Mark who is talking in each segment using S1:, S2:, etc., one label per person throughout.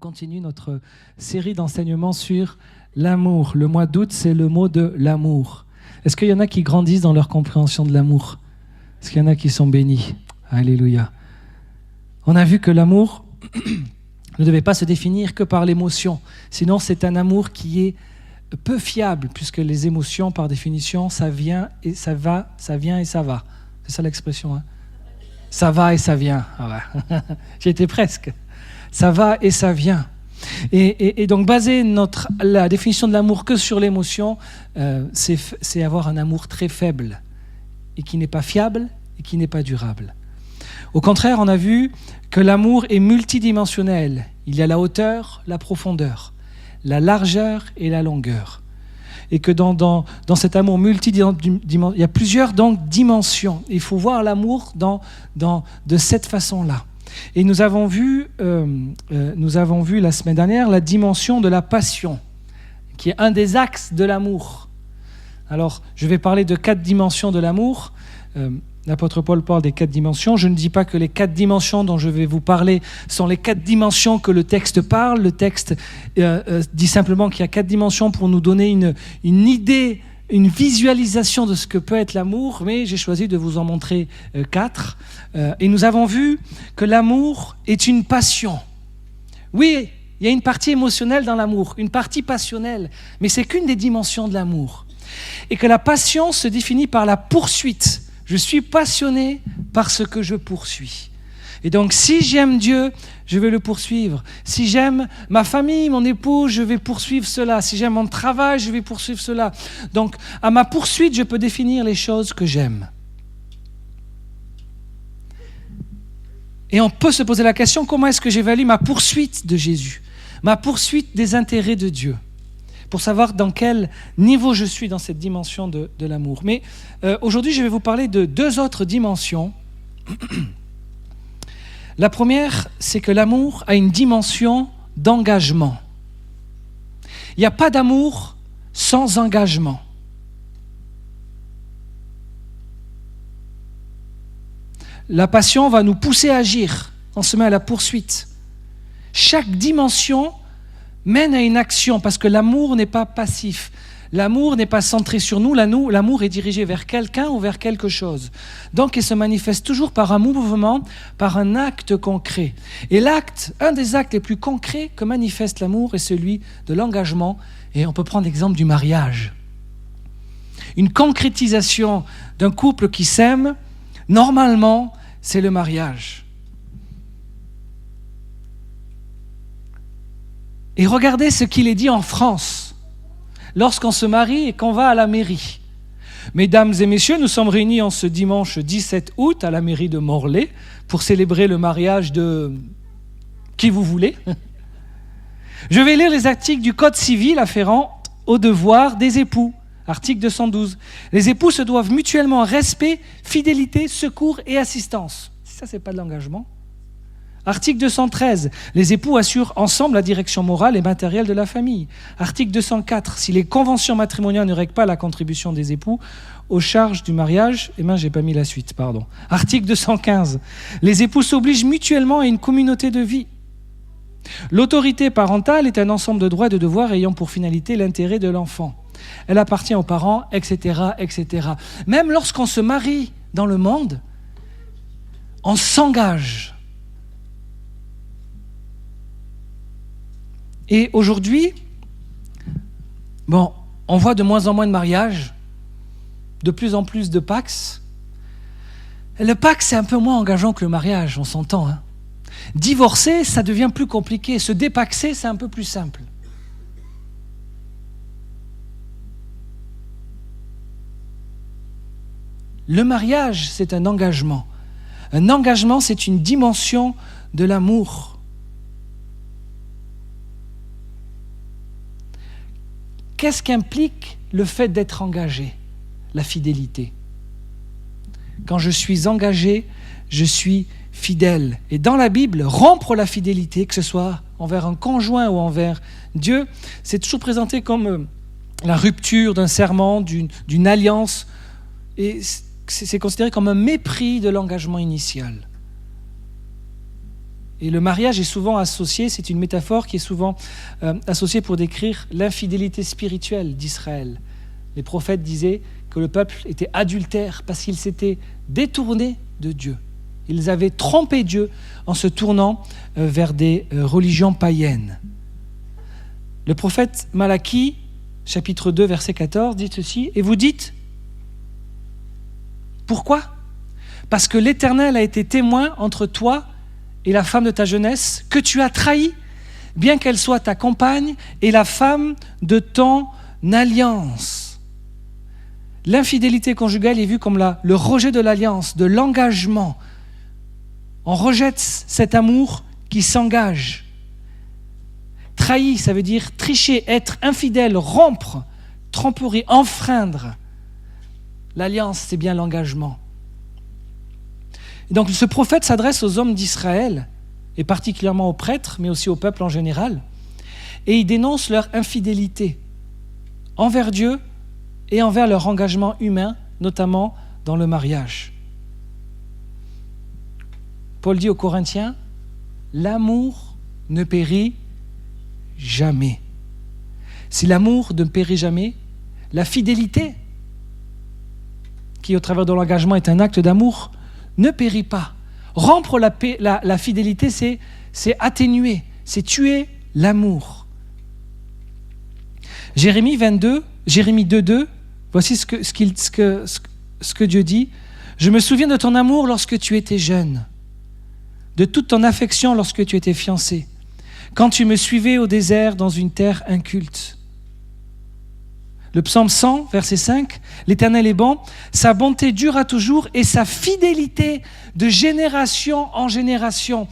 S1: continue notre série d'enseignements sur l'amour. Le mois d'août, c'est le mot de l'amour. Est-ce qu'il y en a qui grandissent dans leur compréhension de l'amour? Est-ce qu'il y en a qui sont bénis? Alléluia. On a vu que l'amour ne devait pas se définir que par l'émotion. Sinon, c'est un amour qui est peu fiable, puisque les émotions, par définition, ça vient et ça va, ça vient et ça va. C'est ça l'expression, hein? Ça va et ça vient. Ah ouais. J'y étais presque. Ça va et ça vient. Et donc, baser la définition de l'amour que sur l'émotion, c'est avoir un amour très faible et qui n'est pas fiable et qui n'est pas durable. Au contraire, on a vu que l'amour est multidimensionnel. Il y a la hauteur, la profondeur, la largeur et la longueur. Et que dans cet amour multidimensionnel, il y a plusieurs dimensions. Il faut voir l'amour de cette façon-là. Et nous avons vu la semaine dernière la dimension de la passion, qui est un des axes de l'amour. Alors, je vais parler de 4 dimensions de l'amour. L'apôtre Paul parle des 4 dimensions. Je ne dis pas que les 4 dimensions dont je vais vous parler sont les 4 dimensions que le texte parle. Le texte dit simplement qu'il y a 4 dimensions pour nous donner une idée, une visualisation de ce que peut être l'amour, mais j'ai choisi de vous en montrer 4. Et nous avons vu que l'amour est une passion. Oui, il y a une partie émotionnelle dans l'amour, une partie passionnelle, mais c'est qu'une des dimensions de l'amour. Et que la passion se définit par la poursuite. Je suis passionné par ce que je poursuis. Et donc, si j'aime Dieu, je vais le poursuivre. Si j'aime ma famille, mon époux, je vais poursuivre cela. Si j'aime mon travail, je vais poursuivre cela. Donc, à ma poursuite, je peux définir les choses que j'aime. Et on peut se poser la question, comment est-ce que j'évalue ma poursuite de Jésus, ma poursuite des intérêts de Dieu, pour savoir dans quel niveau je suis dans cette dimension de l'amour. Mais aujourd'hui, je vais vous parler de 2 autres dimensions. La première, c'est que l'amour a une dimension d'engagement. Il n'y a pas d'amour sans engagement. La passion va nous pousser à agir. On se met à la poursuite. Chaque dimension mène à une action, parce que l'amour n'est pas passif. L'amour n'est pas centré sur nous, l'amour est dirigé vers quelqu'un ou vers quelque chose. Donc il se manifeste toujours par un mouvement, par un acte concret. Et un des actes les plus concrets que manifeste l'amour est celui de l'engagement. Et on peut prendre l'exemple du mariage. Une concrétisation d'un couple qui s'aime, normalement, c'est le mariage. Et regardez ce qu'il est dit en France, lorsqu'on se marie et qu'on va à la mairie. Mesdames et messieurs, nous sommes réunis en ce dimanche 17 août à la mairie de Morlaix pour célébrer le mariage de qui vous voulez. Je vais lire les articles du Code civil afférents aux devoirs des époux. Article 212. Les époux se doivent mutuellement respect, fidélité, secours et assistance. Ça, c'est pas de l'engagement. Article 213. Les époux assurent ensemble la direction morale et matérielle de la famille. Article 204. Si les conventions matrimoniales ne règlent pas la contribution des époux aux charges du mariage, j'ai pas mis la suite, pardon. Article 215. Les époux s'obligent mutuellement à une communauté de vie. L'autorité parentale est un ensemble de droits et de devoirs ayant pour finalité l'intérêt de l'enfant. Elle appartient aux parents, etc., etc. Même lorsqu'on se marie dans le monde, on s'engage. Et aujourd'hui, on voit de moins en moins de mariages, de plus en plus de Pacs. Le Pacs, c'est un peu moins engageant que le mariage, on s'entend. Hein. Divorcer, ça devient plus compliqué. Se dépaxer, c'est un peu plus simple. Le mariage, c'est un engagement. Un engagement, c'est une dimension de l'amour. Qu'est-ce qu'implique le fait d'être engagé? La fidélité. Quand je suis engagé, je suis fidèle. Et dans la Bible, rompre la fidélité, que ce soit envers un conjoint ou envers Dieu, c'est toujours présenté comme la rupture d'un serment, d'une alliance. Et c'est considéré comme un mépris de l'engagement initial. Et le mariage est souvent associé, c'est une métaphore qui est souvent associée pour décrire l'infidélité spirituelle d'Israël. Les prophètes disaient que le peuple était adultère parce qu'il s'était détourné de Dieu. Ils avaient trompé Dieu en se tournant vers des religions païennes. Le prophète Malachie, chapitre 2, verset 14, dit ceci, « Et vous dites, pourquoi ? Parce que l'Éternel a été témoin entre toi et la femme de ta jeunesse, que tu as trahi, bien qu'elle soit ta compagne et la femme de ton alliance. » L'infidélité conjugale est vue comme le rejet de l'alliance, de l'engagement. On rejette cet amour qui s'engage. Trahi, ça veut dire tricher, être infidèle, rompre, tromperie, enfreindre. L'alliance, c'est bien l'engagement. Et donc ce prophète s'adresse aux hommes d'Israël, et particulièrement aux prêtres, mais aussi au peuple en général, et il dénonce leur infidélité envers Dieu et envers leur engagement humain, notamment dans le mariage. Paul dit aux Corinthiens, « L'amour ne périt jamais. » Si l'amour ne périt jamais, la fidélité, qui au travers de l'engagement est un acte d'amour, ne périt pas. Rompre la fidélité, c'est atténuer, c'est tuer l'amour. Jérémie 2:2, voici ce que Dieu dit. « Je me souviens de ton amour lorsque tu étais jeune, de toute ton affection lorsque tu étais fiancé, quand tu me suivais au désert dans une terre inculte. » Le psaume 100, verset 5, « L'Éternel est bon, sa bonté durera toujours et sa fidélité de génération en génération. »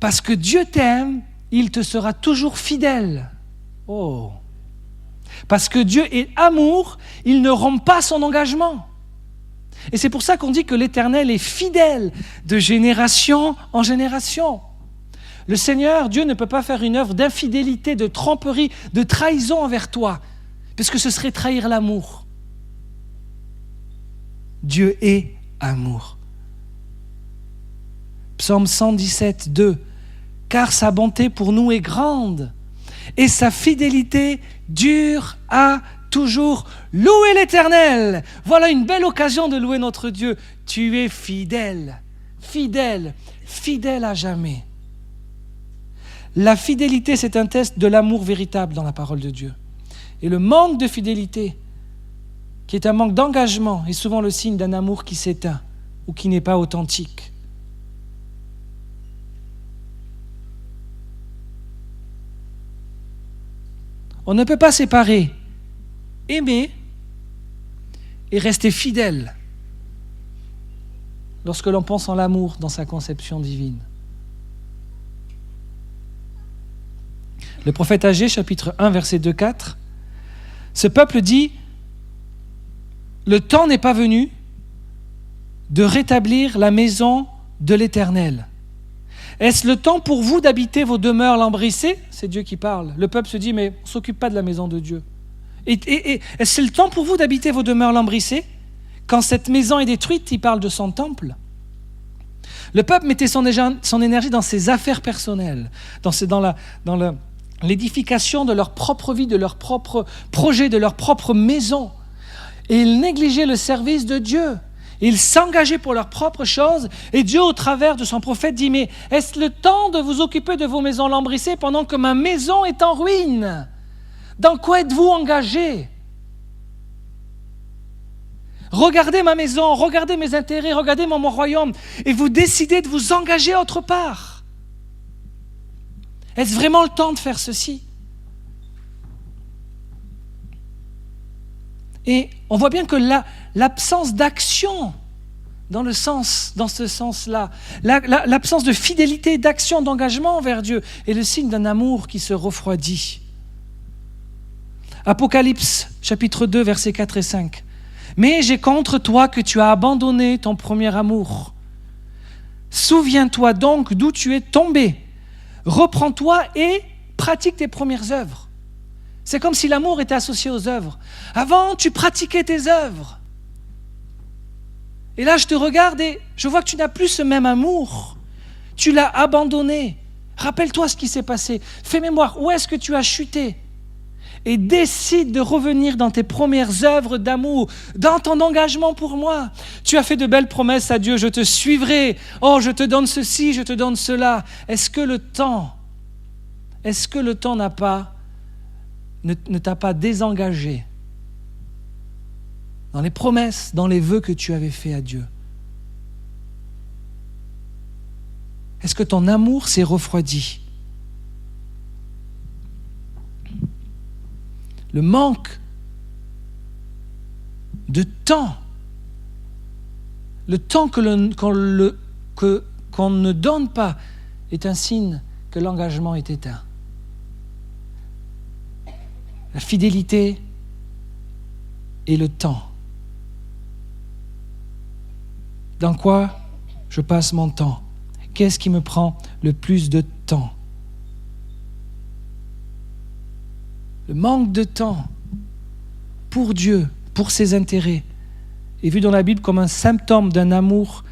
S1: Parce que Dieu t'aime, il te sera toujours fidèle. Oh. Parce que Dieu est amour, il ne rompt pas son engagement. Et c'est pour ça qu'on dit que l'Éternel est fidèle de génération en génération. Le Seigneur, Dieu, ne peut pas faire une œuvre d'infidélité, de tromperie, de trahison envers toi, puisque ce serait trahir l'amour. Dieu est amour. Psaume 117, 2. « Car sa bonté pour nous est grande, et sa fidélité dure à toujours. » Louez l'Éternel. Voilà une belle occasion de louer notre Dieu. Tu es fidèle, fidèle, fidèle à jamais. La fidélité, c'est un test de l'amour véritable dans la parole de Dieu. Et le manque de fidélité, qui est un manque d'engagement, est souvent le signe d'un amour qui s'éteint ou qui n'est pas authentique. On ne peut pas séparer aimer et rester fidèle lorsque l'on pense en l'amour dans sa conception divine. Le prophète Agée, chapitre 1, verset 2-4, ce peuple dit « Le temps n'est pas venu de rétablir la maison de l'Éternel. Est-ce le temps pour vous d'habiter vos demeures lambrissées ?» C'est Dieu qui parle. Le peuple se dit « Mais on ne s'occupe pas de la maison de Dieu. » Et est-ce le temps pour vous d'habiter vos demeures lambrissées ? Quand cette maison est détruite, il parle de son temple. Le peuple mettait son énergie dans ses affaires personnelles, dans l'édification de leur propre vie, de leur propre projet, de leur propre maison. Et ils négligeaient le service de Dieu. Ils s'engageaient pour leurs propres choses. Et Dieu, au travers de son prophète, dit « Mais est-ce le temps de vous occuper de vos maisons lambrissées pendant que ma maison est en ruine ? Dans quoi êtes-vous engagés ? Regardez ma maison, regardez mes intérêts, regardez mon royaume, et vous décidez de vous engager autre part. Est-ce vraiment le temps de faire ceci ? Et on voit bien que l'absence d'action, dans ce sens-là, l'absence de fidélité, d'action, d'engagement envers Dieu est le signe d'un amour qui se refroidit. Apocalypse, chapitre 2, versets 4 et 5. « Mais j'ai contre toi que tu as abandonné ton premier amour. Souviens-toi donc d'où tu es tombé. Reprends-toi et pratique tes premières œuvres. » C'est comme si l'amour était associé aux œuvres. Avant, tu pratiquais tes œuvres. Et là, je te regarde et je vois que tu n'as plus ce même amour. Tu l'as abandonné. Rappelle-toi ce qui s'est passé. Fais mémoire, où est-ce que tu as chuté? Et décide de revenir dans tes premières œuvres d'amour, dans ton engagement pour moi. Tu as fait de belles promesses à Dieu, je te suivrai. Oh, je te donne ceci, je te donne cela. Est-ce que le temps ne t'a pas désengagé dans les promesses, dans les vœux que tu avais faits à Dieu? Est-ce que ton amour s'est refroidi? Le manque de temps, le temps qu'on ne donne pas est un signe que l'engagement est éteint. La fidélité et le temps. Dans quoi je passe mon temps? Qu'est-ce qui me prend le plus de temps? Le manque de temps pour Dieu, pour ses intérêts, est vu dans la Bible comme un symptôme d'un amour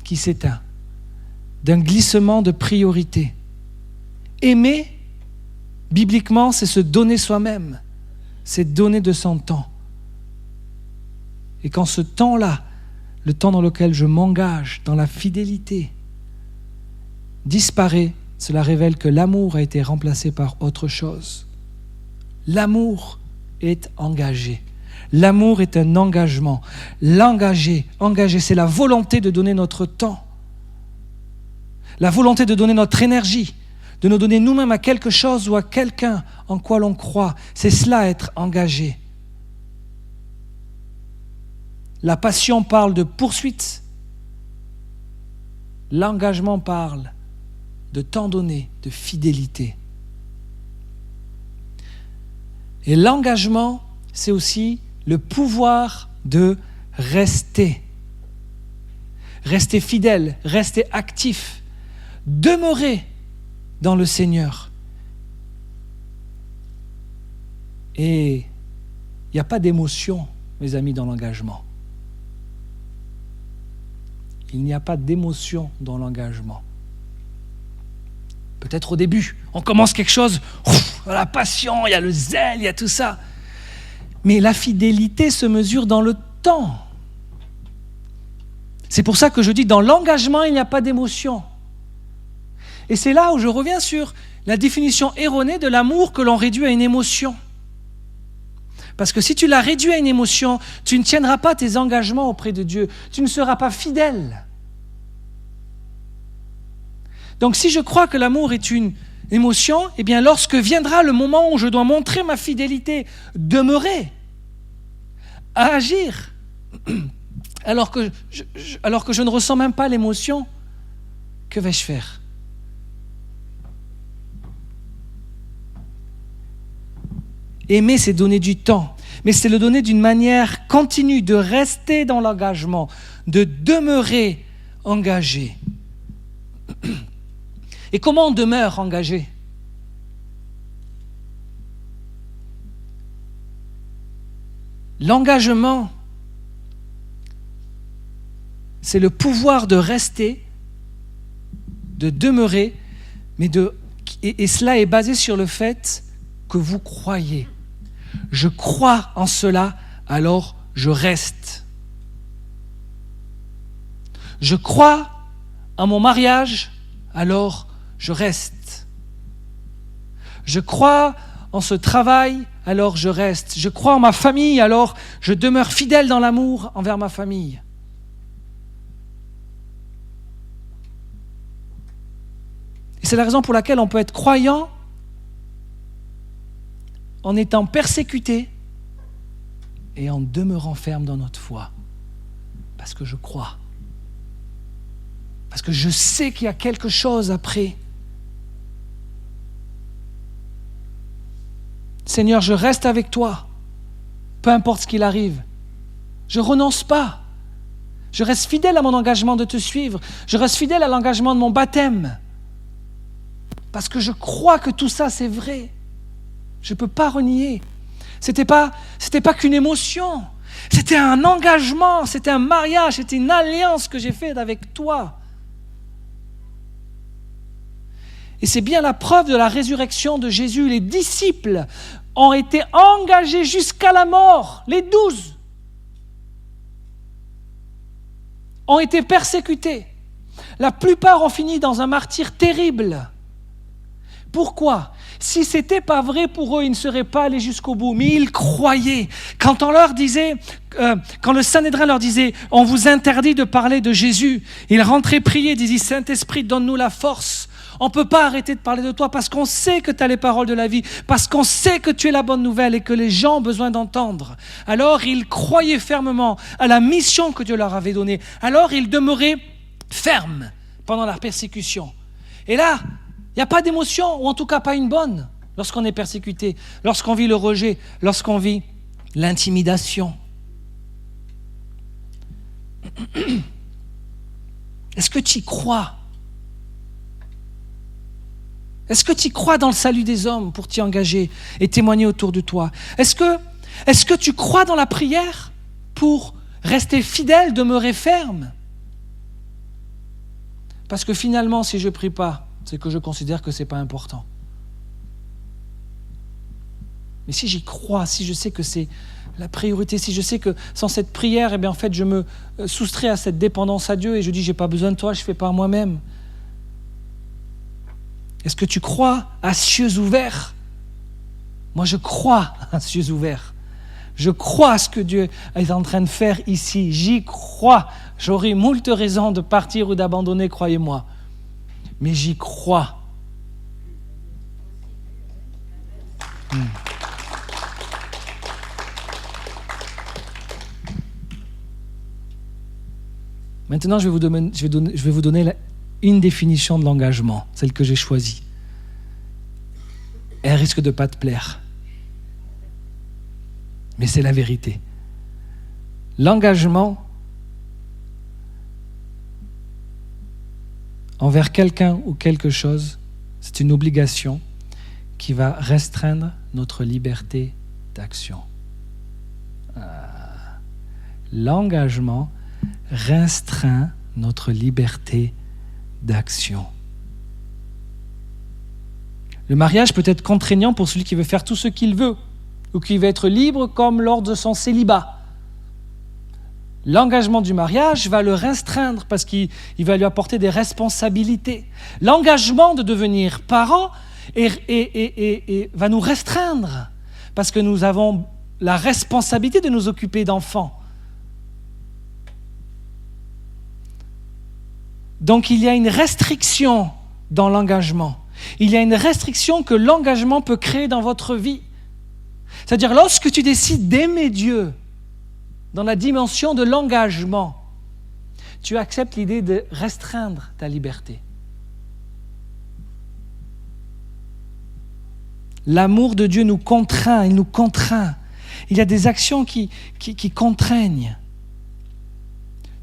S1: qui s'éteint, d'un glissement de priorité. Aimer, bibliquement, c'est se donner soi-même, c'est donner de son temps. Et quand ce temps-là, le temps dans lequel je m'engage dans la fidélité, disparaît, cela révèle que l'amour a été remplacé par autre chose. L'amour est engagé. L'amour est un engagement. Engagé, c'est la volonté de donner notre temps, la volonté de donner notre énergie, de nous donner nous-mêmes à quelque chose ou à quelqu'un en quoi l'on croit. C'est cela, être engagé. La passion parle de poursuite. L'engagement parle de temps donné, de fidélité. Et l'engagement, c'est aussi le pouvoir de rester. Rester fidèle, rester actif, demeurer dans le Seigneur. Et il n'y a pas d'émotion, mes amis, dans l'engagement. Il n'y a pas d'émotion dans l'engagement. Peut-être au début, on commence quelque chose, la passion, il y a le zèle, il y a tout ça. Mais la fidélité se mesure dans le temps. C'est pour ça que je dis, dans l'engagement, il n'y a pas d'émotion. Et c'est là où je reviens sur la définition erronée de l'amour que l'on réduit à une émotion. Parce que si tu l'as réduit à une émotion, tu ne tiendras pas tes engagements auprès de Dieu. Tu ne seras pas fidèle. Donc si je crois que l'amour est une émotion, eh bien lorsque viendra le moment où je dois montrer ma fidélité, demeurer, à agir, alors que je ne ressens même pas l'émotion, que vais-je faire? Aimer, c'est donner du temps, mais c'est le donner d'une manière continue, de rester dans l'engagement, de demeurer engagé. Et comment on demeure engagé? L'engagement, c'est le pouvoir de rester, de demeurer, et cela est basé sur le fait que vous croyez. Je crois en cela, alors je reste. Je crois en mon mariage, alors je reste. Je crois en ce travail, alors je reste. Je crois en ma famille, alors je demeure fidèle dans l'amour envers ma famille. Et c'est la raison pour laquelle on peut être croyant en étant persécuté et en demeurant ferme dans notre foi. Parce que je crois. Parce que je sais qu'il y a quelque chose après. Seigneur, je reste avec toi, peu importe ce qu'il arrive. Je ne renonce pas. Je reste fidèle à mon engagement de te suivre. Je reste fidèle à l'engagement de mon baptême. Parce que je crois que tout ça, c'est vrai. Je ne peux pas renier. C'était pas qu'une émotion. C'était un engagement, c'était un mariage, c'était une alliance que j'ai faite avec toi. Et c'est bien la preuve de la résurrection de Jésus. Les disciples ont été engagés jusqu'à la mort. Les 12 ont été persécutés. La plupart ont fini dans un martyre terrible. Pourquoi ? Si ce n'était pas vrai pour eux, ils ne seraient pas allés jusqu'au bout. Mais ils croyaient. Quand on leur disait, quand le Sanhédrin leur disait, on vous interdit de parler de Jésus, ils rentraient prier, disaient, Saint-Esprit, donne-nous la force. On ne peut pas arrêter de parler de toi parce qu'on sait que tu as les paroles de la vie, parce qu'on sait que tu es la bonne nouvelle et que les gens ont besoin d'entendre. Alors ils croyaient fermement à la mission que Dieu leur avait donnée. Alors ils demeuraient fermes pendant la persécution. Et là, il n'y a pas d'émotion, ou en tout cas pas une bonne, lorsqu'on est persécuté, lorsqu'on vit le rejet, lorsqu'on vit l'intimidation. Est-ce que tu y crois ? Est-ce que tu y crois dans le salut des hommes pour t'y engager et témoigner autour de toi ? Est-ce que tu crois dans la prière pour rester fidèle, demeurer ferme ? Parce que finalement, si je ne prie pas, c'est que je considère que ce n'est pas important. Mais si j'y crois, si je sais que c'est la priorité, si je sais que sans cette prière, eh bien, en fait, je me soustrais à cette dépendance à Dieu et je dis, je n'ai pas besoin de toi, je fais par moi-même. Est-ce que tu crois à cieux ouverts ? Moi, je crois à cieux ouverts. Je crois à ce que Dieu est en train de faire ici. J'y crois. J'aurais moult raisons de partir ou d'abandonner, croyez-moi. Mais j'y crois. Maintenant, je vais vous donner une définition de l'engagement, celle que j'ai choisie. Elle risque de ne pas te plaire. Mais c'est la vérité. L'engagement envers quelqu'un ou quelque chose, c'est une obligation qui va restreindre notre liberté d'action. L'engagement restreint notre liberté d'action. Le mariage peut être contraignant pour celui qui veut faire tout ce qu'il veut ou qui veut être libre comme lors de son célibat. L'engagement du mariage va le restreindre parce qu'il va lui apporter des responsabilités. L'engagement de devenir parent va nous restreindre parce que nous avons la responsabilité de nous occuper d'enfants. Donc il y a une restriction dans l'engagement. Il y a une restriction que l'engagement peut créer dans votre vie. C'est-à-dire lorsque tu décides d'aimer Dieu dans la dimension de l'engagement, tu acceptes l'idée de restreindre ta liberté. L'amour de Dieu nous contraint, il nous contraint. Il y a des actions qui contraignent.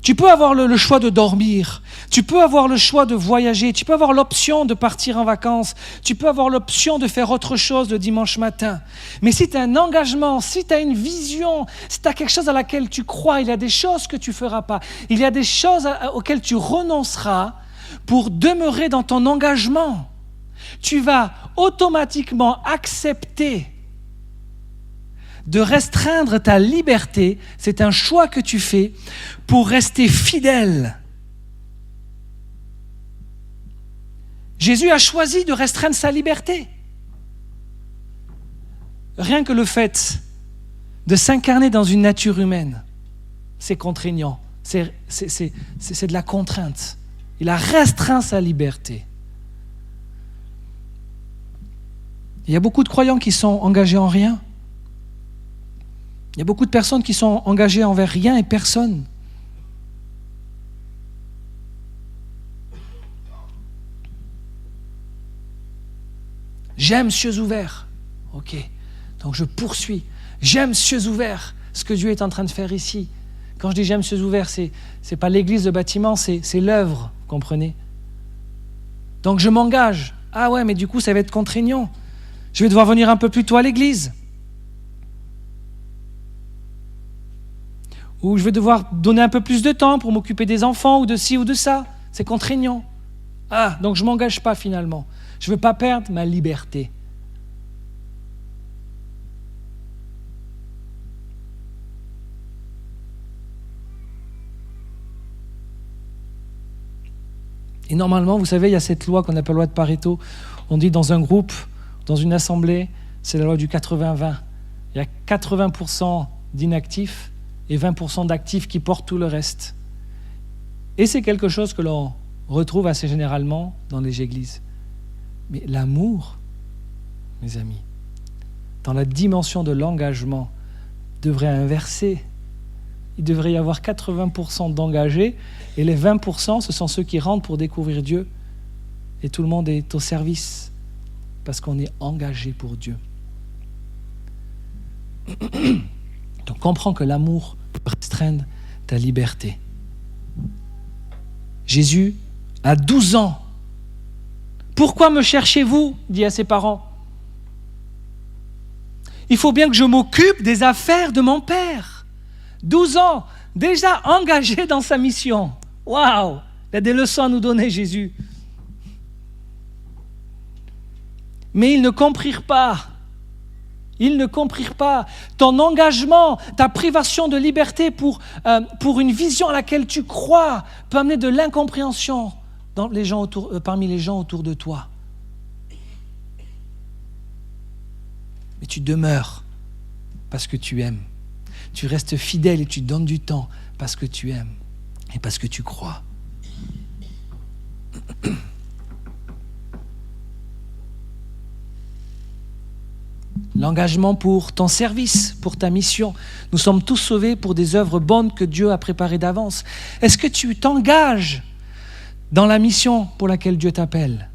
S1: Tu peux avoir le choix de dormir, tu peux avoir le choix de voyager, tu peux avoir l'option de partir en vacances, tu peux avoir l'option de faire autre chose le dimanche matin. Mais si tu as un engagement, si tu as une vision, si tu as quelque chose à laquelle tu crois, il y a des choses que tu ne feras pas. Il y a des choses auxquelles tu renonceras pour demeurer dans ton engagement. Tu vas automatiquement accepter de restreindre ta liberté, c'est un choix que tu fais pour rester fidèle. Jésus a choisi de restreindre sa liberté. Rien que le fait de s'incarner dans une nature humaine, c'est contraignant, c'est de la contrainte. Il a restreint sa liberté. Il y a beaucoup de croyants qui sont engagés en rien. Il y a beaucoup de personnes qui sont engagées envers rien et personne. J'aime cieux ouverts. Ok, donc je poursuis. J'aime cieux ouverts, ce que Dieu est en train de faire ici. Quand je dis j'aime cieux ouverts, c'est pas l'église, le bâtiment, c'est l'œuvre, vous comprenez ? Donc je m'engage. Ah ouais, mais du coup ça va être contraignant. Je vais devoir venir un peu plus tôt à l'église. Ou je vais devoir donner un peu plus de temps pour m'occuper des enfants ou de ci ou de ça. C'est contraignant. Ah, donc je ne m'engage pas finalement. Je ne veux pas perdre ma liberté. Et normalement, vous savez, il y a cette loi qu'on appelle la loi de Pareto. On dit dans un groupe, dans une assemblée, c'est la loi du 80-20. Il y a 80% d'inactifs et 20% d'actifs qui portent tout le reste. Et c'est quelque chose que l'on retrouve assez généralement dans les églises. Mais l'amour, mes amis, dans la dimension de l'engagement, devrait inverser. Il devrait y avoir 80% d'engagés et les 20%, ce sont ceux qui rentrent pour découvrir Dieu. Et tout le monde est au service parce qu'on est engagé pour Dieu. Donc comprends que l'amour peut restreindre ta liberté. Jésus a 12 ans. Pourquoi me cherchez-vous ? Dit à ses parents. Il faut bien que je m'occupe des affaires de mon Père. 12 ans, déjà engagé dans sa mission. Waouh! Il y a des leçons à nous donner, Jésus. Mais ils ne comprirent pas. Ils ne comprirent pas. Ton engagement, ta privation de liberté pour une vision à laquelle tu crois peut amener de l'incompréhension parmi les gens autour de toi. Mais tu demeures parce que tu aimes. Tu restes fidèle et tu donnes du temps parce que tu aimes et parce que tu crois. L'engagement pour ton service, pour ta mission. Nous sommes tous sauvés pour des œuvres bonnes que Dieu a préparées d'avance. Est-ce que tu t'engages dans la mission pour laquelle Dieu t'appelle ?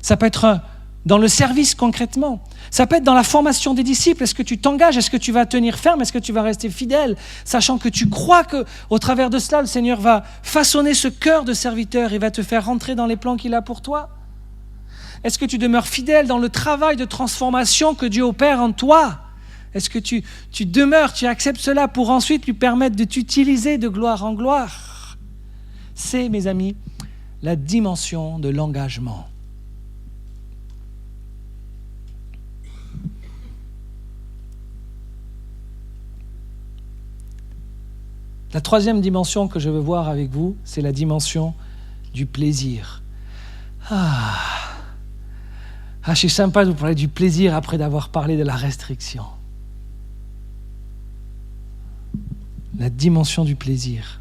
S1: Ça peut être dans le service concrètement. Ça peut être dans la formation des disciples. Est-ce que tu t'engages ? Est-ce que tu vas tenir ferme ? Est-ce que tu vas rester fidèle ? Sachant que tu crois qu'au travers de cela, le Seigneur va façonner ce cœur de serviteur et va te faire rentrer dans les plans qu'il a pour toi ? Est-ce que tu demeures fidèle dans le travail de transformation que Dieu opère en toi ? Est-ce que tu demeures, tu acceptes cela pour ensuite lui permettre de t'utiliser de gloire en gloire ? C'est, mes amis, la dimension de l'engagement. La troisième dimension que je veux voir avec vous, c'est la dimension du plaisir. C'est sympa de vous parler du plaisir après d'avoir parlé de la restriction. La dimension du plaisir.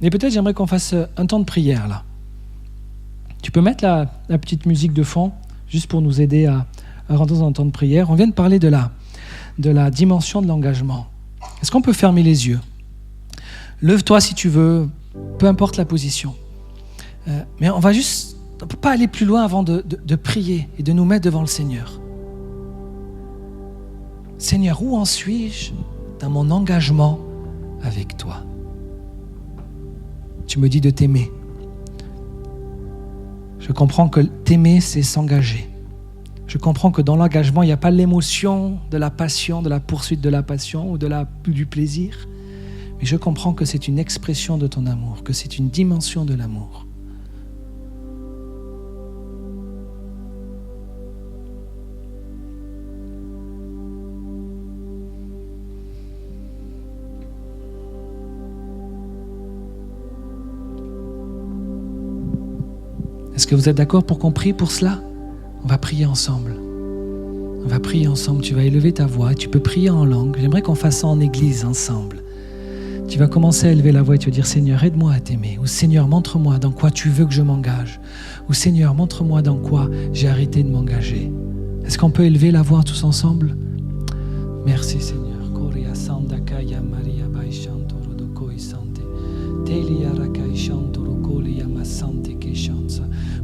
S1: Et peut-être j'aimerais qu'on fasse un temps de prière là. Tu peux mettre la petite musique de fond, juste pour nous aider à rentrer dans un temps de prière. On vient de parler de la dimension de l'engagement. Est-ce qu'on peut fermer les yeux ? Lève-toi si tu veux, peu importe la position. Mais on ne peut pas aller plus loin avant de prier et de nous mettre devant le Seigneur. Seigneur, où en suis-je dans mon engagement avec toi ? Tu me dis de t'aimer. Je comprends que t'aimer, c'est s'engager. Je comprends que dans l'engagement, il n'y a pas l'émotion de la passion, de la poursuite de la passion ou du plaisir. Mais je comprends que c'est une expression de ton amour, que c'est une dimension de l'amour. Est-ce que vous êtes d'accord pour qu'on prie pour cela ? On va prier ensemble. On va prier ensemble. Tu vas élever ta voix et tu peux prier en langue. J'aimerais qu'on fasse ça en église ensemble. Tu vas commencer à élever la voix et tu vas dire « Seigneur, aide-moi à t'aimer » ou « Seigneur, montre-moi dans quoi tu veux que je m'engage » ou « Seigneur, montre-moi dans quoi j'ai arrêté de m'engager ». Est-ce qu'on peut élever la voix tous ensemble ? Merci Seigneur.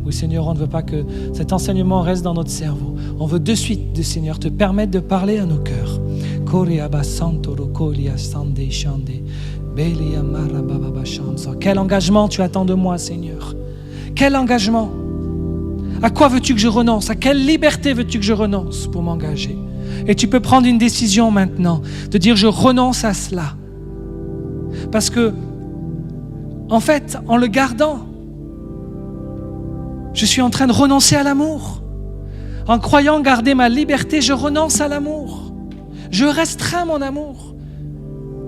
S1: Oui Seigneur, on ne veut pas que cet enseignement reste dans notre cerveau. On veut de suite, Seigneur, te permettre de parler à nos cœurs. Quel engagement tu attends de moi, Seigneur? Quel engagement? À quoi veux-tu que je renonce? À quelle liberté veux-tu que je renonce pour m'engager? Et tu peux prendre une décision maintenant, de dire je renonce à cela. Parce que, en fait, en le gardant, je suis en train de renoncer à l'amour. En croyant garder ma liberté, je renonce à l'amour. Je restreins mon amour.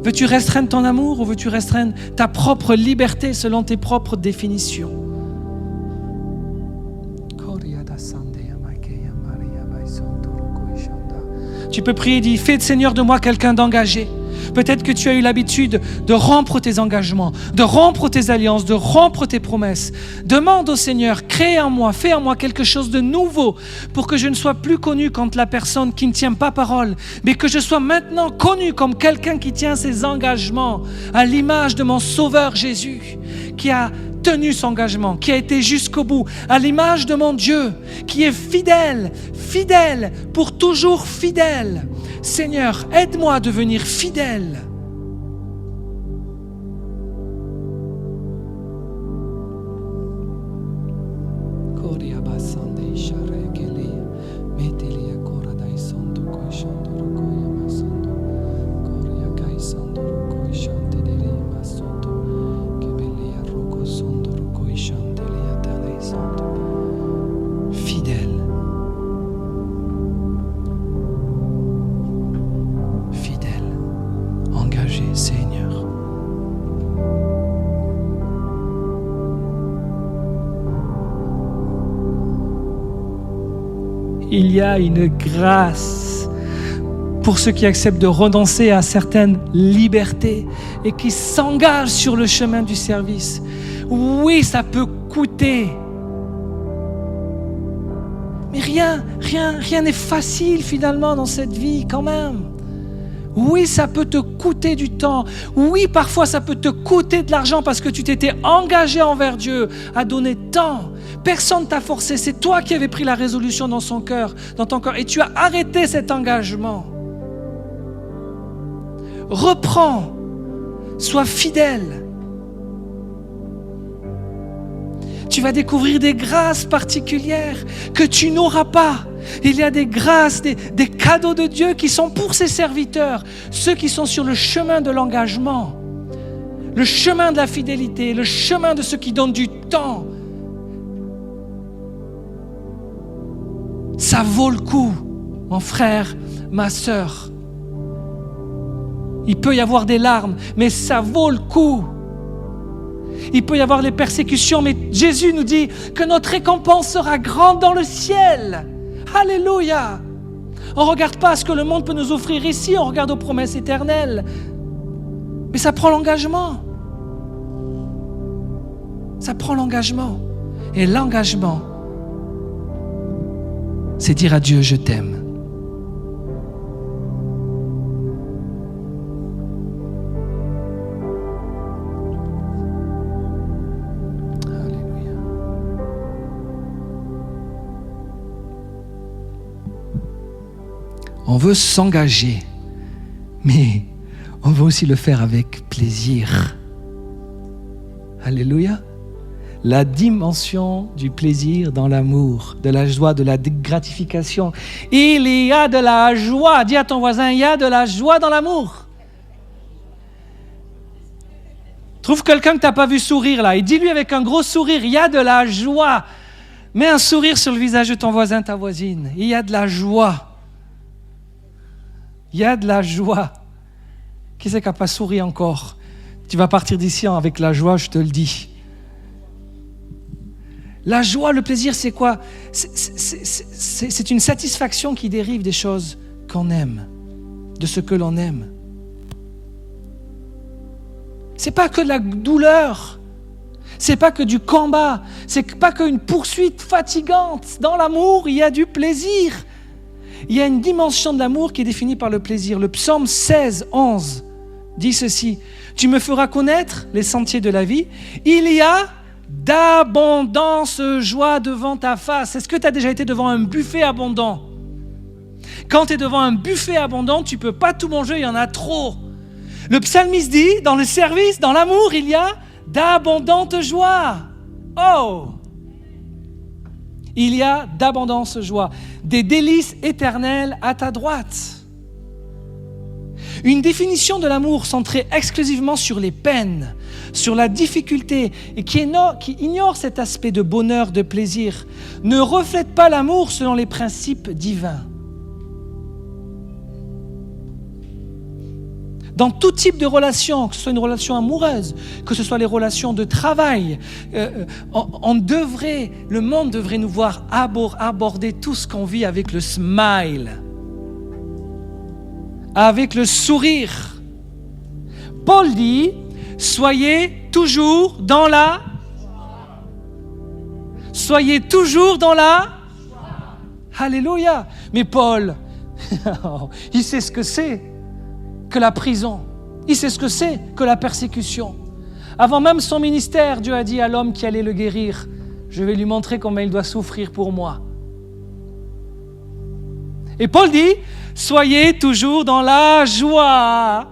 S1: Veux-tu restreindre ton amour ou veux-tu restreindre ta propre liberté selon tes propres définitions? Tu peux prier et dire, fais, Seigneur, de moi quelqu'un d'engagé. Peut-être que tu as eu l'habitude de rompre tes engagements, de rompre tes alliances, de rompre tes promesses. Demande au Seigneur, crée en moi, fais en moi quelque chose de nouveau pour que je ne sois plus connu comme la personne qui ne tient pas parole, mais que je sois maintenant connu comme quelqu'un qui tient ses engagements à l'image de mon Sauveur Jésus, qui a tenu son engagement, qui a été jusqu'au bout, à l'image de mon Dieu, qui est fidèle, fidèle, pour toujours fidèle. Seigneur, aide-moi à devenir fidèle. Seigneur. Il y a une grâce pour ceux qui acceptent de renoncer à certaines libertés et qui s'engagent sur le chemin du service. Oui, ça peut coûter. Mais rien n'est facile finalement dans cette vie quand même. Oui, ça peut te coûter du temps. Oui, parfois ça peut te coûter de l'argent parce que tu t'étais engagé envers Dieu à donner tant. Personne ne t'a forcé, c'est toi qui avais pris la résolution dans ton cœur, et tu as arrêté cet engagement. Reprends, sois fidèle. Tu vas découvrir des grâces particulières que tu n'auras pas. Il y a des grâces, des cadeaux de Dieu qui sont pour ses serviteurs, ceux qui sont sur le chemin de l'engagement, le chemin de la fidélité, le chemin de ceux qui donnent du temps. Ça vaut le coup, mon frère, ma sœur. Il peut y avoir des larmes, mais ça vaut le coup. Il peut y avoir les persécutions, mais Jésus nous dit que notre récompense sera grande dans le ciel. Alléluia! On ne regarde pas ce que le monde peut nous offrir ici, on regarde aux promesses éternelles. Mais ça prend l'engagement. Ça prend l'engagement. Et l'engagement, c'est dire à Dieu, je t'aime. On veut s'engager, mais on veut aussi le faire avec plaisir. Alléluia. La dimension du plaisir dans l'amour, de la joie, de la gratification. Il y a de la joie. Dis à ton voisin, il y a de la joie dans l'amour. Trouve quelqu'un que tu n'as pas vu sourire là et dis-lui avec un gros sourire, il y a de la joie. Mets un sourire sur le visage de ton voisin, ta voisine. Il y a de la joie. Il y a de la joie. Qui c'est qui n'a pas souri encore? Tu vas partir d'ici avec la joie, je te le dis. La joie, le plaisir, c'est quoi? C'est une satisfaction qui dérive des choses qu'on aime, de ce que l'on aime. C'est pas que de la douleur, c'est pas que du combat, c'est pas qu'une poursuite fatigante. Dans l'amour, il y a du plaisir. Il y a une dimension de l'amour qui est définie par le plaisir. Le psaume 16, 11 dit ceci: tu me feras connaître les sentiers de la vie. Il y a d'abondance joie devant ta face. Est-ce que tu as déjà été devant un buffet abondant? Quand tu es devant un buffet abondant, tu ne peux pas tout manger, il y en a trop. Le psalmiste dit, dans le service, dans l'amour, il y a d'abondante joie. Oh! Il y a d'abondance joie, des délices éternelles à ta droite. Une définition de l'amour centrée exclusivement sur les peines, sur la difficulté et qui ignore cet aspect de bonheur, de plaisir, ne reflète pas l'amour selon les principes divins. Dans tout type de relation, que ce soit une relation amoureuse, que ce soit les relations de travail, le monde devrait nous voir aborder tout ce qu'on vit avec le smile, avec le sourire. Paul dit, soyez toujours dans la... Soyez toujours dans la... Alléluia. Mais Paul, il sait ce que c'est que la prison. Il sait ce que c'est que la persécution. Avant même son ministère, Dieu a dit à l'homme qui allait le guérir, je vais lui montrer comment il doit souffrir pour moi. Et Paul dit, soyez toujours dans la joie.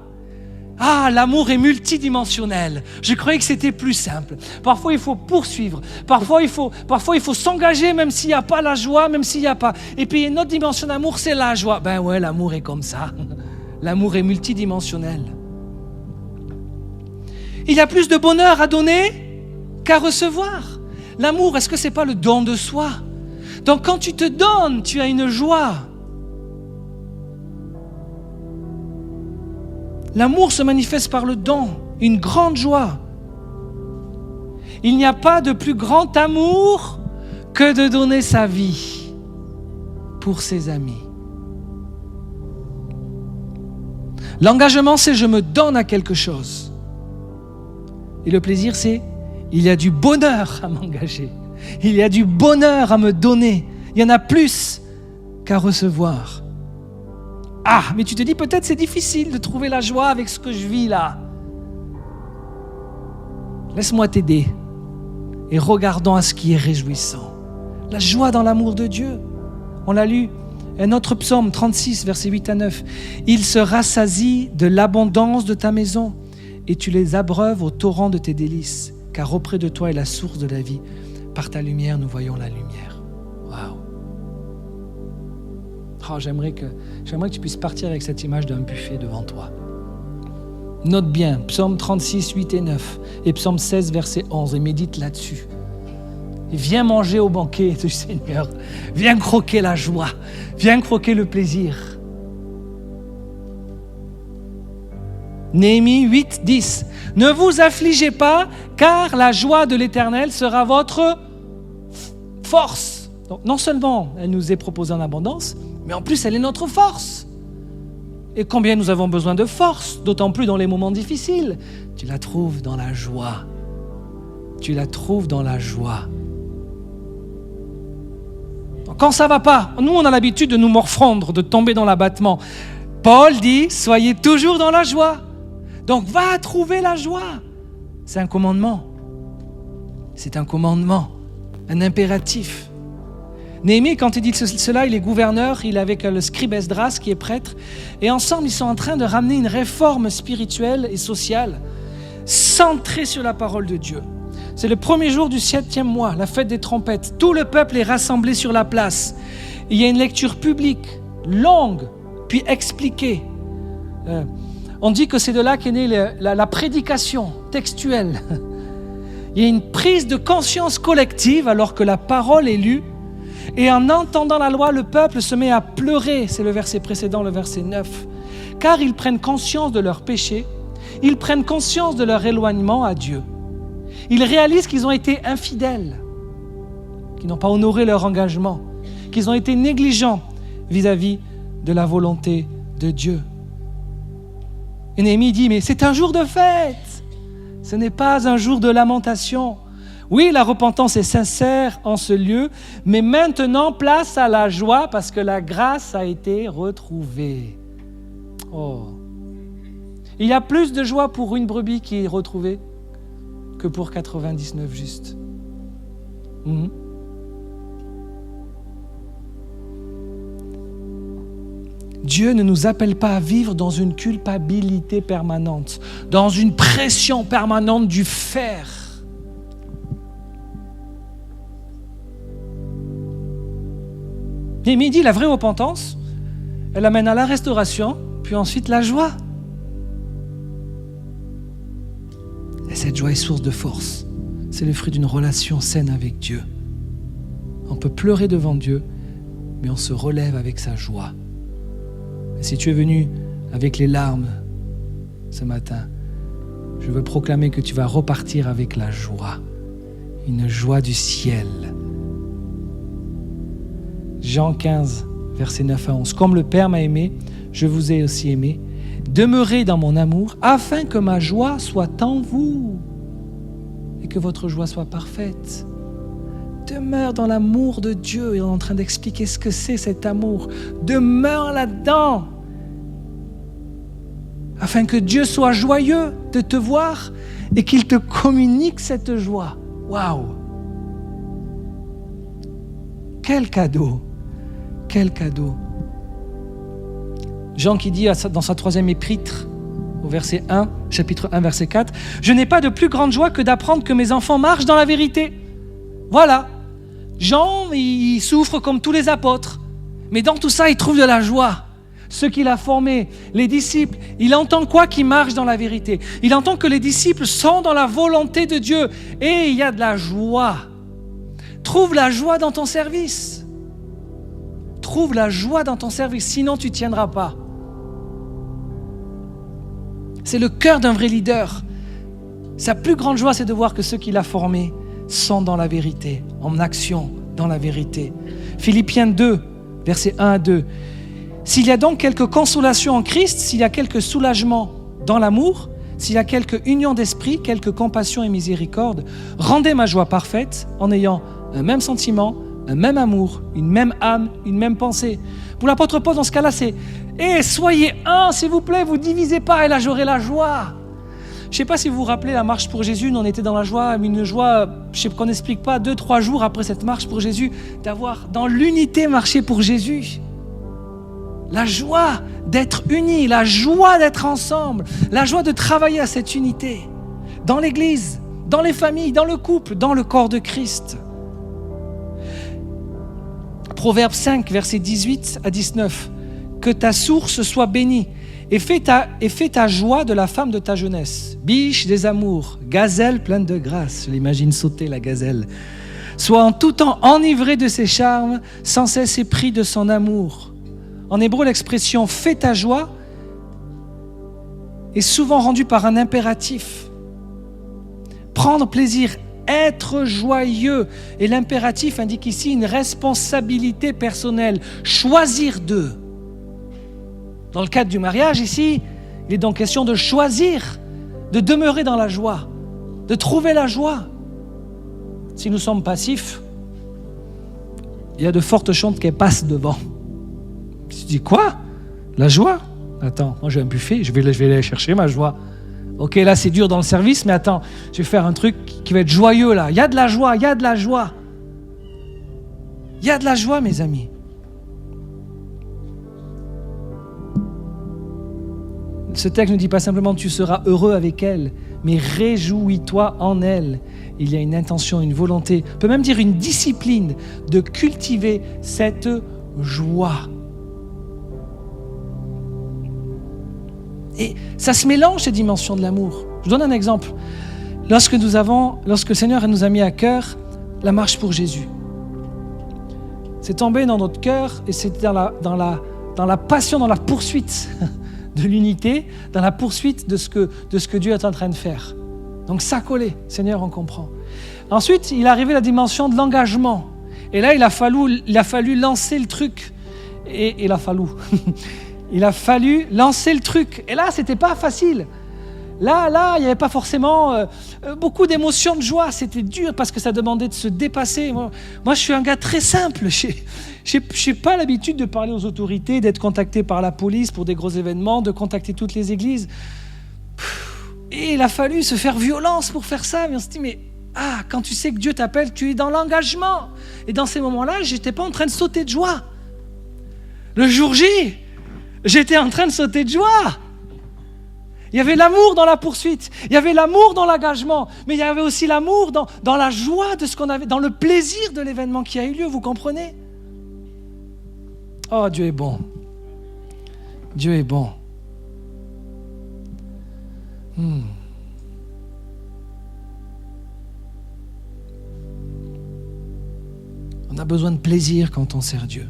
S1: Ah, l'amour est multidimensionnel. Je croyais que c'était plus simple. Parfois, il faut poursuivre. Parfois, il faut s'engager même s'il n'y a pas la joie, même s'il n'y a pas. Et puis, une autre dimension d'amour, c'est la joie. Ben ouais, l'amour est comme ça. L'amour est multidimensionnel. Il y a plus de bonheur à donner qu'à recevoir. L'amour, est-ce que ce n'est pas le don de soi? Donc, quand tu te donnes, tu as une joie. L'amour se manifeste par le don, une grande joie. Il n'y a pas de plus grand amour que de donner sa vie pour ses amis. L'engagement, c'est je me donne à quelque chose. Et le plaisir, c'est il y a du bonheur à m'engager. Il y a du bonheur à me donner. Il y en a plus qu'à recevoir. Ah, mais tu te dis peut-être c'est difficile de trouver la joie avec ce que je vis là. Laisse-moi t'aider et regardons à ce qui est réjouissant. La joie dans l'amour de Dieu. On l'a lu. Un autre psaume 36, versets 8 à 9. Il se rassasie de l'abondance de ta maison et tu les abreuves au torrent de tes délices, car auprès de toi est la source de la vie. Par ta lumière, nous voyons la lumière. Waouh! Oh, j'aimerais que tu puisses partir avec cette image d'un buffet devant toi. Note bien, psaume 36, 8 et 9, et psaume 16, verset 11, et médite là-dessus. Et viens manger au banquet du Seigneur. Viens croquer la joie. Viens croquer le plaisir. Néhémie 8, 10. Ne vous affligez pas, car la joie de l'Éternel sera votre force. Donc, non seulement elle nous est proposée en abondance, mais en plus elle est notre force. Et combien nous avons besoin de force, d'autant plus dans les moments difficiles. Tu la trouves dans la joie. Tu la trouves dans la joie. Quand ça ne va pas, nous on a l'habitude de nous morfondre, de tomber dans l'abattement. Paul dit, soyez toujours dans la joie. Donc va trouver la joie. C'est un commandement. C'est un commandement, un impératif. Néhémie, quand il dit cela, il est gouverneur, il est avec le scribe Esdras qui est prêtre, et ensemble ils sont en train de ramener une réforme spirituelle et sociale centrée sur la parole de Dieu. C'est le premier jour du 7e mois, la fête des trompettes. Tout le peuple est rassemblé sur la place. Il y a une lecture publique, longue, puis expliquée. On dit que c'est de là qu'est née la prédication textuelle. Il y a une prise de conscience collective alors que la parole est lue. Et en entendant la loi, le peuple se met à pleurer. C'est le verset précédent, le verset 9. Car ils prennent conscience de leurs péchés. Ils prennent conscience de leur éloignement à Dieu. Ils réalisent qu'ils ont été infidèles, qu'ils n'ont pas honoré leur engagement, qu'ils ont été négligents vis-à-vis de la volonté de Dieu. Et Néhémie dit, mais c'est un jour de fête, ce n'est pas un jour de lamentation. Oui, la repentance est sincère en ce lieu, mais maintenant place à la joie parce que la grâce a été retrouvée. Oh. Il y a plus de joie pour une brebis qui est retrouvée que pour 99 justes. Dieu ne nous appelle pas à vivre dans une culpabilité permanente, dans une pression permanente du faire. Mais il dit la vraie repentance, elle amène à la restauration, puis ensuite la joie. Et cette joie est source de force. C'est le fruit d'une relation saine avec Dieu. On peut pleurer devant Dieu, mais on se relève avec sa joie. Et si tu es venu avec les larmes ce matin, je veux proclamer que tu vas repartir avec la joie. Une joie du ciel. Jean 15, versets 9 à 11. Comme le Père m'a aimé, je vous ai aussi aimé. Demeurez dans mon amour, afin que ma joie soit en vous et que votre joie soit parfaite. Demeure dans l'amour de Dieu. Et on est en train d'expliquer ce que c'est cet amour. Demeure là-dedans, afin que Dieu soit joyeux de te voir et qu'il te communique cette joie. Waouh! Quel cadeau! Quel cadeau! Jean qui dit dans sa 3e épître, au verset 1, chapitre 1, verset 4, « Je n'ai pas de plus grande joie que d'apprendre que mes enfants marchent dans la vérité. » Voilà. Jean, il souffre comme tous les apôtres. Mais dans tout ça, il trouve de la joie. Ceux qu'il a formés, les disciples, il entend quoi? Qu'ils marchent dans la vérité. Il entend que les disciples sont dans la volonté de Dieu. Et il y a de la joie. Trouve la joie dans ton service. Trouve la joie dans ton service, sinon tu ne tiendras pas. C'est le cœur d'un vrai leader. Sa plus grande joie, c'est de voir que ceux qu'il a formés sont dans la vérité, en action, dans la vérité. Philippiens 2, versets 1 à 2. S'il y a donc quelque consolation en Christ, s'il y a quelque soulagement dans l'amour, s'il y a quelque union d'esprit, quelque compassion et miséricorde, rendez ma joie parfaite en ayant un même sentiment, un même amour, une même âme, une même pensée. Pour l'apôtre Paul, dans ce cas-là, c'est « soyez un, s'il vous plaît, vous divisez pas, et là j'aurai la joie. » Je ne sais pas si vous vous rappelez la marche pour Jésus, nous on était dans la joie, une joie, je sais qu'on n'explique pas, 2-3 jours après cette marche pour Jésus, d'avoir dans l'unité marché pour Jésus. La joie d'être unis, la joie d'être ensemble, la joie de travailler à cette unité, dans l'église, dans les familles, dans le couple, dans le corps de Christ. Proverbe 5, versets 18 à 19. Que ta source soit bénie et fais ta joie de la femme de ta jeunesse. Biche des amours, gazelle pleine de grâce. Je l'imagine sauter la gazelle. Sois en tout temps enivré de ses charmes, sans cesse épris de son amour. En hébreu, l'expression « fais ta joie » est souvent rendue par un impératif. Prendre plaisir, être joyeux. Et l'impératif indique ici une responsabilité personnelle. Choisir d'eux. Dans le cadre du mariage, ici, il est donc question de choisir, de demeurer dans la joie, de trouver la joie. Si nous sommes passifs, il y a de fortes chances qu'elle passe devant. Tu dis quoi? La joie? Attends, moi j'ai un buffet, je vais aller chercher ma joie. Ok, là c'est dur dans le service, mais attends, je vais faire un truc qui va être joyeux là. Il y a de la joie, il y a de la joie. Il y a de la joie, mes amis. Ce texte ne dit pas simplement tu seras heureux avec elle, mais réjouis-toi en elle. Il y a une intention, une volonté, on peut même dire une discipline de cultiver cette joie. Et ça se mélange, ces dimensions de l'amour. Je vous donne un exemple. Lorsque le Seigneur nous a mis à cœur la marche pour Jésus, c'est tombé dans notre cœur et c'était dans la passion, dans la poursuite de l'unité, dans la poursuite de ce que Dieu est en train de faire. Donc ça collait, Seigneur, on comprend. Ensuite, il est arrivé la dimension de l'engagement. Et là, il a fallu lancer le truc. Et il a fallu lancer le truc. Et là, c'était pas facile. Là, il n'y avait pas forcément beaucoup d'émotions, de joie. C'était dur parce que ça demandait de se dépasser. Moi, je suis un gars très simple. Je n'ai pas l'habitude de parler aux autorités, d'être contacté par la police pour des gros événements, de contacter toutes les églises. Et il a fallu se faire violence pour faire ça. Mais on se dit, quand tu sais que Dieu t'appelle, tu es dans l'engagement. Et dans ces moments-là, je n'étais pas en train de sauter de joie. Le jour J, j'étais en train de sauter de joie. Il y avait l'amour dans la poursuite, il y avait l'amour dans l'engagement, mais il y avait aussi l'amour dans la joie de ce qu'on avait, dans le plaisir de l'événement qui a eu lieu, vous comprenez? Oh, Dieu est bon. Dieu est bon. On a besoin de plaisir quand on sert Dieu.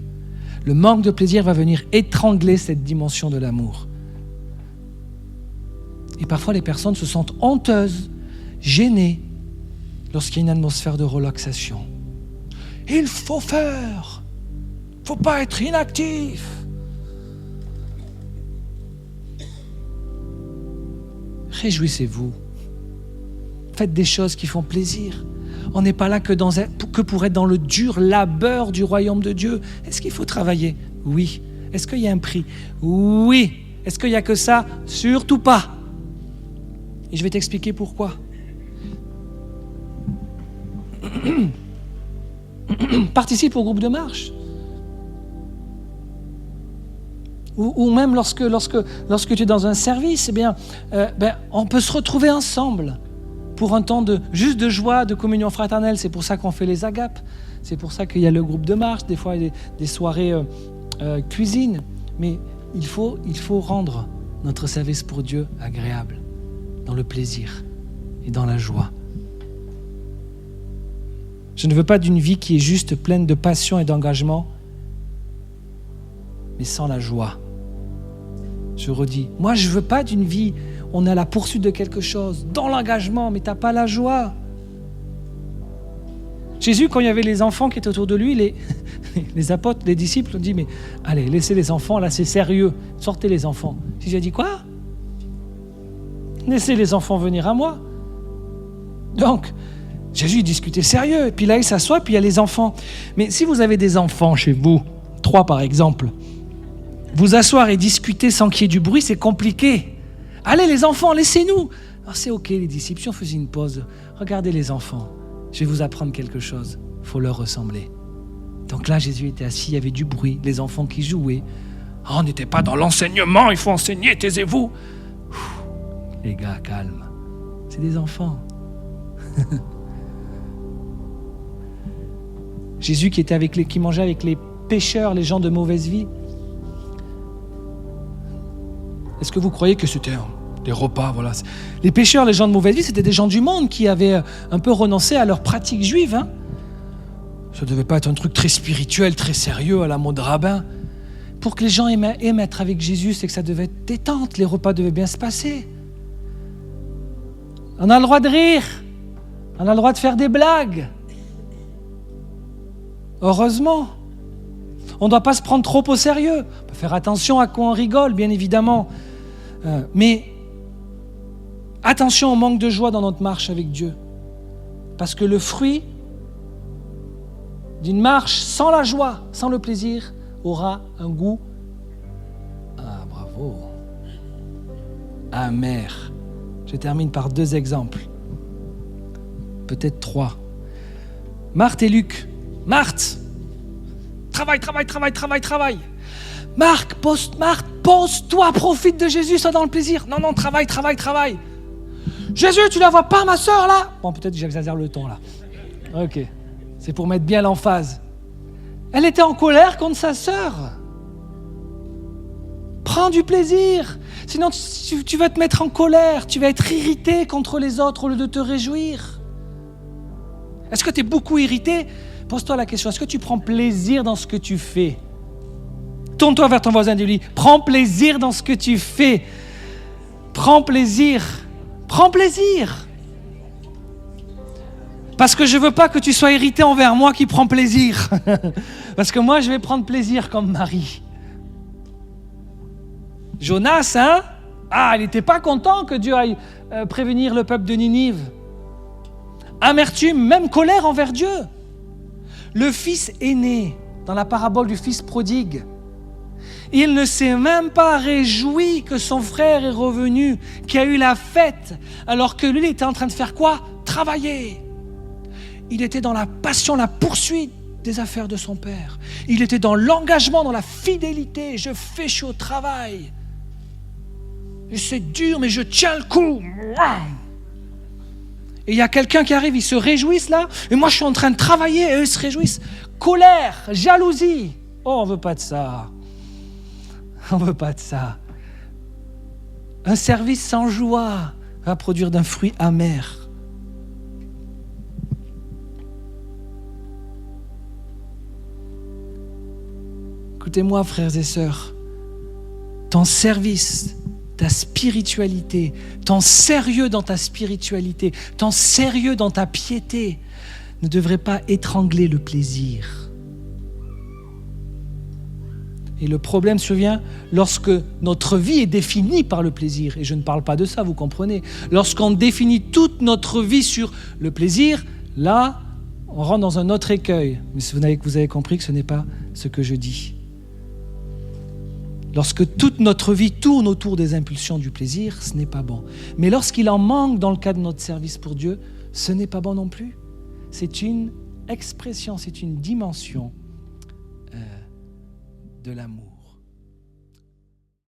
S1: Le manque de plaisir va venir étrangler cette dimension de l'amour. Et parfois, les personnes se sentent honteuses, gênées, lorsqu'il y a une atmosphère de relaxation. Il faut faire. Il ne faut pas être inactif. Réjouissez-vous. Faites des choses qui font plaisir. On n'est pas là que pour être dans le dur labeur du royaume de Dieu. Est-ce qu'il faut travailler? Oui. Est-ce qu'il y a un prix? Oui. Est-ce qu'il n'y a que ça? Surtout pas. Et je vais t'expliquer pourquoi. Participe au groupe de marche. Ou même lorsque tu es dans un service, eh bien, on peut se retrouver ensemble pour un temps juste de joie, de communion fraternelle. C'est pour ça qu'on fait les agapes. C'est pour ça qu'il y a le groupe de marche. Des fois, il y a des soirées cuisine. Mais il faut rendre notre service pour Dieu agréable, dans le plaisir et dans la joie. Je ne veux pas d'une vie qui est juste pleine de passion et d'engagement, mais sans la joie. Je redis, moi je ne veux pas d'une vie où on est à la poursuite de quelque chose, dans l'engagement, mais tu n'as pas la joie. Jésus, quand il y avait les enfants qui étaient autour de lui, les apôtres, les disciples ont dit, mais allez, laissez les enfants, là c'est sérieux, sortez les enfants. Jésus a dit, quoi? Laissez les enfants venir à moi. Donc, Jésus discutait sérieux, et puis là il s'assoit, puis il y a les enfants. Mais si vous avez des enfants chez vous, 3 par exemple, vous asseoir et discuter sans qu'il y ait du bruit, c'est compliqué. Allez les enfants, laissez-nous. Alors c'est ok les disciples, si on faisait une pause, regardez les enfants, je vais vous apprendre quelque chose, il faut leur ressembler. Donc là Jésus était assis, il y avait du bruit, les enfants qui jouaient. Oh, on n'était pas dans l'enseignement, il faut enseigner, taisez-vous. Les gars, calme, c'est des enfants. Jésus qui mangeait avec les pécheurs, les gens de mauvaise vie. Est-ce que vous croyez que c'était des repas, voilà. Les pécheurs, les gens de mauvaise vie, c'était des gens du monde qui avaient un peu renoncé à leurs pratiques juives. Hein. Ça ne devait pas être un truc très spirituel, très sérieux, à la mode rabbin. Pour que les gens aiment être avec Jésus, c'est que ça devait être détente, les repas devaient bien se passer. On a le droit de rire, on a le droit de faire des blagues. Heureusement. On ne doit pas se prendre trop au sérieux. On peut faire attention à quoi on rigole, bien évidemment. Mais attention au manque de joie dans notre marche avec Dieu. Parce que le fruit d'une marche sans la joie, sans le plaisir, aura un goût, bravo, amer. Je termine par 2 exemples. Peut-être 3. Marthe et Luc. Marthe, travaille. Marthe, pose-toi, profite de Jésus, sois dans le plaisir. Non, travaille. Jésus, tu la vois pas, ma sœur, là? Bon, peut-être que j'exagère le ton, là. Ok, c'est pour mettre bien l'emphase. Elle était en colère contre sa sœur. Prends du plaisir. Sinon, tu vas te mettre en colère. Tu vas être irrité contre les autres au lieu de te réjouir. Est-ce que tu es beaucoup irrité? Pose-toi la question, est-ce que tu prends plaisir dans ce que tu fais? Tourne-toi vers ton voisin et dis-lui, prends plaisir dans ce que tu fais. Prends plaisir. Parce que je ne veux pas que tu sois irrité envers moi qui prends plaisir. Parce que moi, je vais prendre plaisir comme Marie. Jonas, hein? Il n'était pas content que Dieu aille prévenir le peuple de Ninive. Amertume, même colère envers Dieu. Le fils aîné, dans la parabole du fils prodigue, il ne s'est même pas réjoui que son frère est revenu, qu'il a eu la fête, alors que lui, il était en train de faire quoi? Travailler. Il était dans la passion, la poursuite des affaires de son père. Il était dans l'engagement, dans la fidélité. Je suis au travail. Et c'est dur, mais je tiens le coup. Et il y a quelqu'un qui arrive, ils se réjouissent là, et moi je suis en train de travailler, et eux se réjouissent. Colère, jalousie. Oh, on ne veut pas de ça. On ne veut pas de ça. Un service sans joie va produire d'un fruit amer. Écoutez-moi, frères et sœurs, ton service, ta spiritualité, ton sérieux dans ta spiritualité, ton sérieux dans ta piété ne devrait pas étrangler le plaisir. Et le problème survient lorsque notre vie est définie par le plaisir. Et je ne parle pas de ça, vous comprenez. Lorsqu'on définit toute notre vie sur le plaisir, là, on rentre dans un autre écueil. Mais vous avez compris que ce n'est pas ce que je dis. Lorsque toute notre vie tourne autour des impulsions du plaisir, ce n'est pas bon. Mais lorsqu'il en manque dans le cadre de notre service pour Dieu, ce n'est pas bon non plus. C'est une expression, c'est une dimension de l'amour.